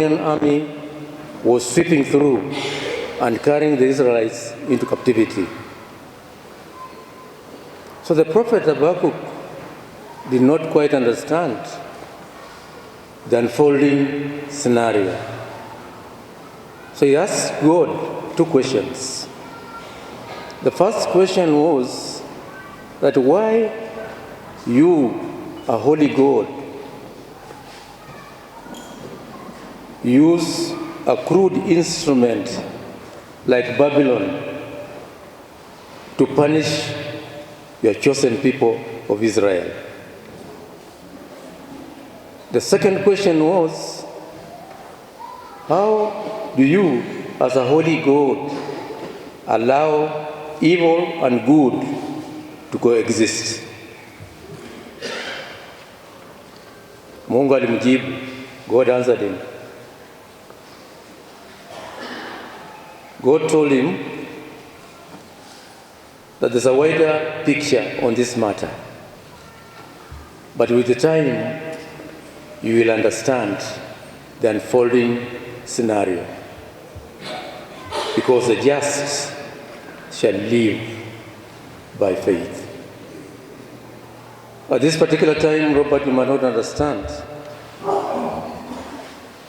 army was sweeping through and carrying the Israelites into captivity. So the prophet Habakkuk did not quite understand the unfolding scenario. So he asked God 2 questions. The first question was that why you, a holy God, use a crude instrument like Babylon to punish your chosen people of Israel. The second question was, how do you, as a holy God, allow evil and good to coexist? Mungu alimjibu, God answered him. God told him that there's a wider picture on this matter. But with the time, you will understand the unfolding scenario. Because the just shall live by faith. At this particular time, Robert, you might not understand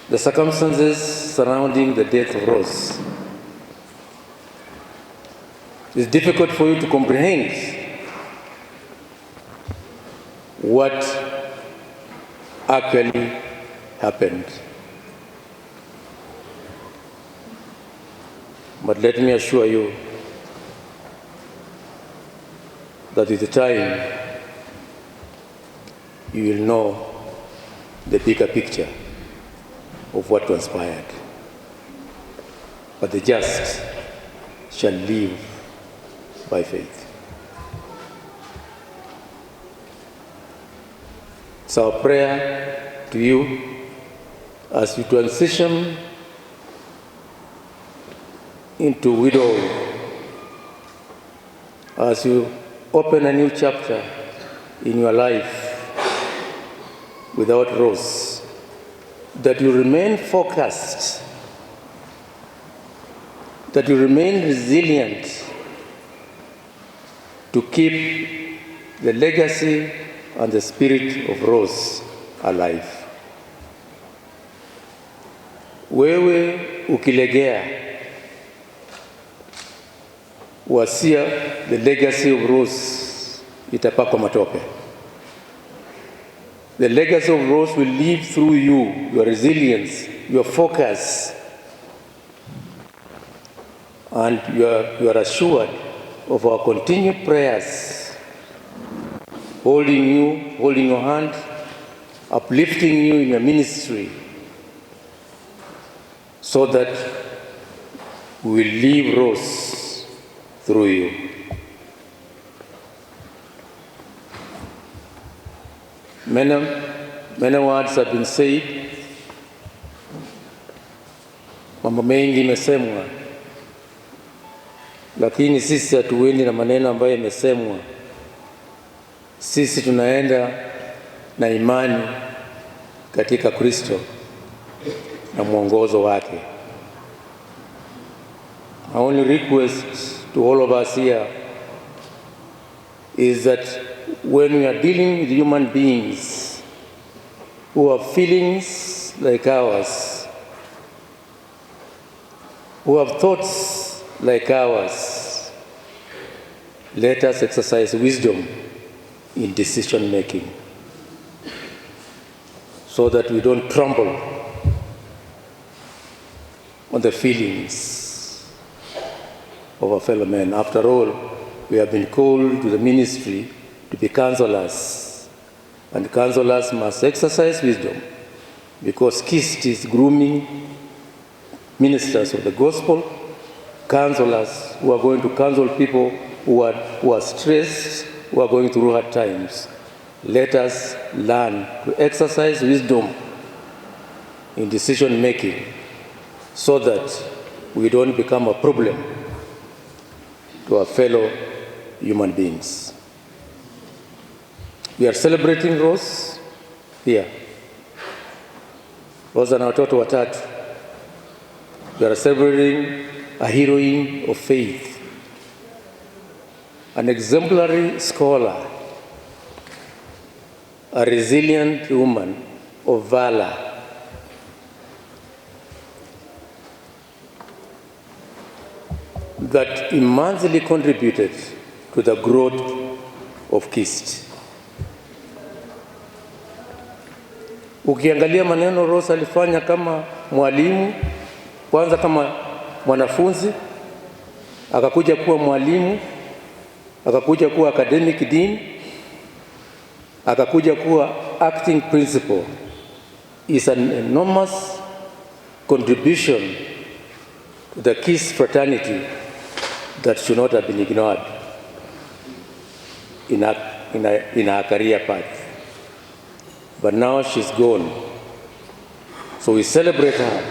the circumstances surrounding the death of Rose. It's difficult for you to comprehend what actually happened. But let me assure you that with the time, you will know the bigger picture of what transpired. But the just shall live by faith. It's our prayer to you as you transition into widowhood, as you open a new chapter in your life without Rose, that you remain focused, that you remain resilient to keep the legacy and the spirit of Rose alive. Wewe ukilegea, wasia the legacy of Rose itapakwa matope. The legacy of Rose will live through you, your resilience, your focus, and you are assured of our continued prayers, holding your hand, uplifting you in your ministry, so that we will leave Rose through you. Many words have been said, mambo mengi imesemwa, lakini sisi hatuendi na maneno ambayo yamesemwa. Sisi tunaenda na imani katika Kristo na mwongozo wake. My only request to all of us here is that when we are dealing with human beings who have feelings like ours, who have thoughts like ours, let us exercise wisdom in decision making so that we don't trample on the feelings of our fellow men. After all, we have been called to the ministry to be counselors, and counselors must exercise wisdom, because KIST is grooming ministers of the gospel, counselors who are going to counsel people who are stressed, who are going through hard times. Let us learn to exercise wisdom in decision making so that we don't become a problem to our fellow human beings. We are celebrating Rose here. Rose na watoto watatu. We are celebrating a heroine of faith, an exemplary scholar, a resilient woman of valor, that immensely contributed to the growth of KIST. Ukiangalia maneno Rose alifanya kama mwalimu, kwanza kama mwanafunzi, akakuja kuwa mwalimu, akakuja kuwa academic dean, akakuja kuwa acting principal, is an enormous contribution to the KIST fraternity that should not have been ignored in her career path. But now she's gone. So we celebrate her,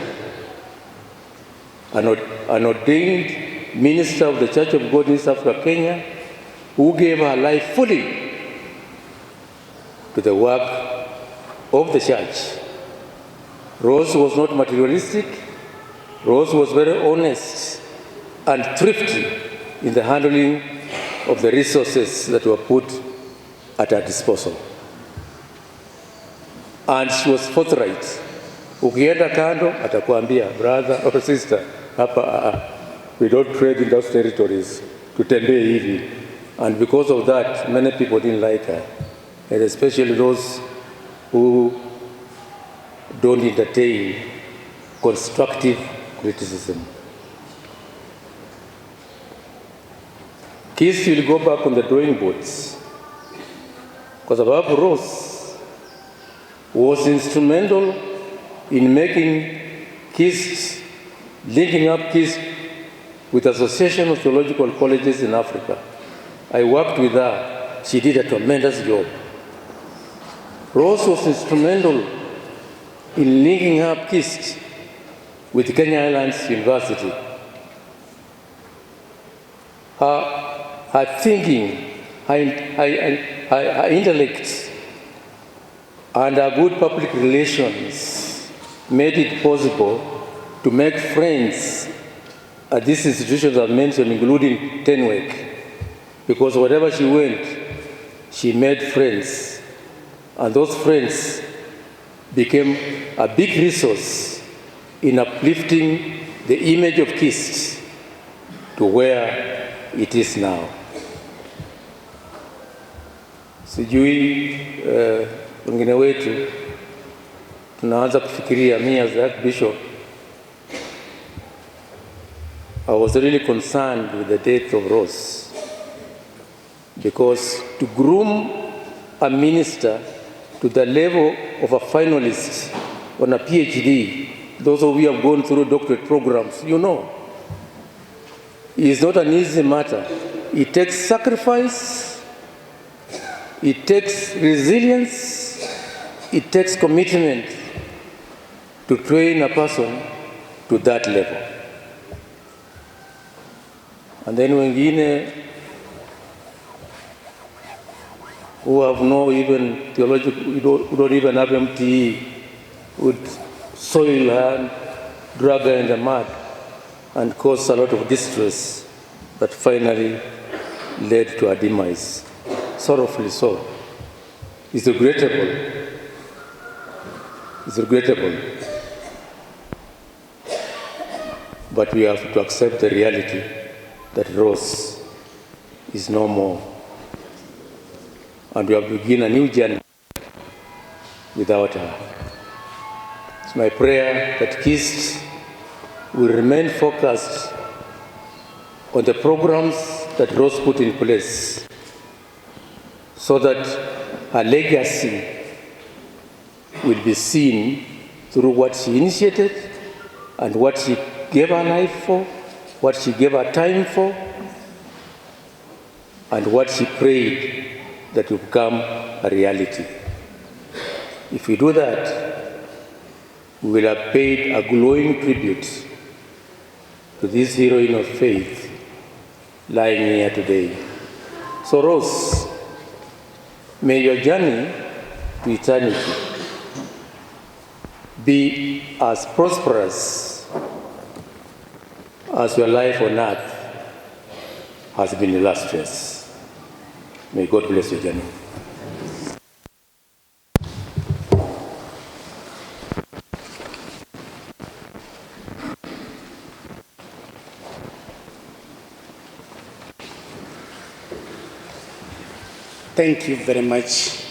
an ordained minister of the Church of God in East Africa, Kenya, who gave her life fully to the work of the church. Rose was not materialistic. Rose was very honest and thrifty in the handling of the resources that were put at her disposal. And she was forthright. Ukienda kando, atakuambia, brother or sister, hapa, we don't trade in those territories, tutembee hivi. And because of that, many people didn't like her, and especially those who don't entertain constructive criticism. KIST will go back on the drawing boards, because Abab Rose was instrumental in making KIST, linking up KIST with Association of Theological Colleges in Africa. I worked with her. She did a tremendous job. Rose was instrumental in linking up KIST with Kenya Islands University. Her thinking, her intellect, and her good public relations made it possible to make friends at these institutions I mentioned, including Tenwek, because wherever she went, she made friends, and those friends became a big resource in uplifting the image of KIST to where it is now. Sijui wengine wetu tunaanza kufikiria, me as the Archbishop, I was really concerned with the death of Rose, because to groom a minister to the level of a finalist on a PhD, those of you who have gone through doctorate programs, you know, is not an easy matter. It takes sacrifice, it takes resilience, it takes commitment to train a person to that level. And then wengine who have no even theological, who don't even have MTE, would soil her and drag her in the mud and cause a lot of distress that finally led to her demise. Sorrowfully so. It's regrettable. It's regrettable. But we have to accept the reality that Rose is no more. And we have to begin a new journey without her. It's my prayer that KIST will remain focused on the programs that Rose put in place, so that her legacy will be seen through what she initiated and what she gave her life for, what she gave her time for, and what she prayed that will become a reality. If we do that, we will have paid a glowing tribute to this heroine of faith lying here today. So Rose, may your journey to eternity be as prosperous as your life on earth has been illustrious. May God bless your journey. Thank you very much.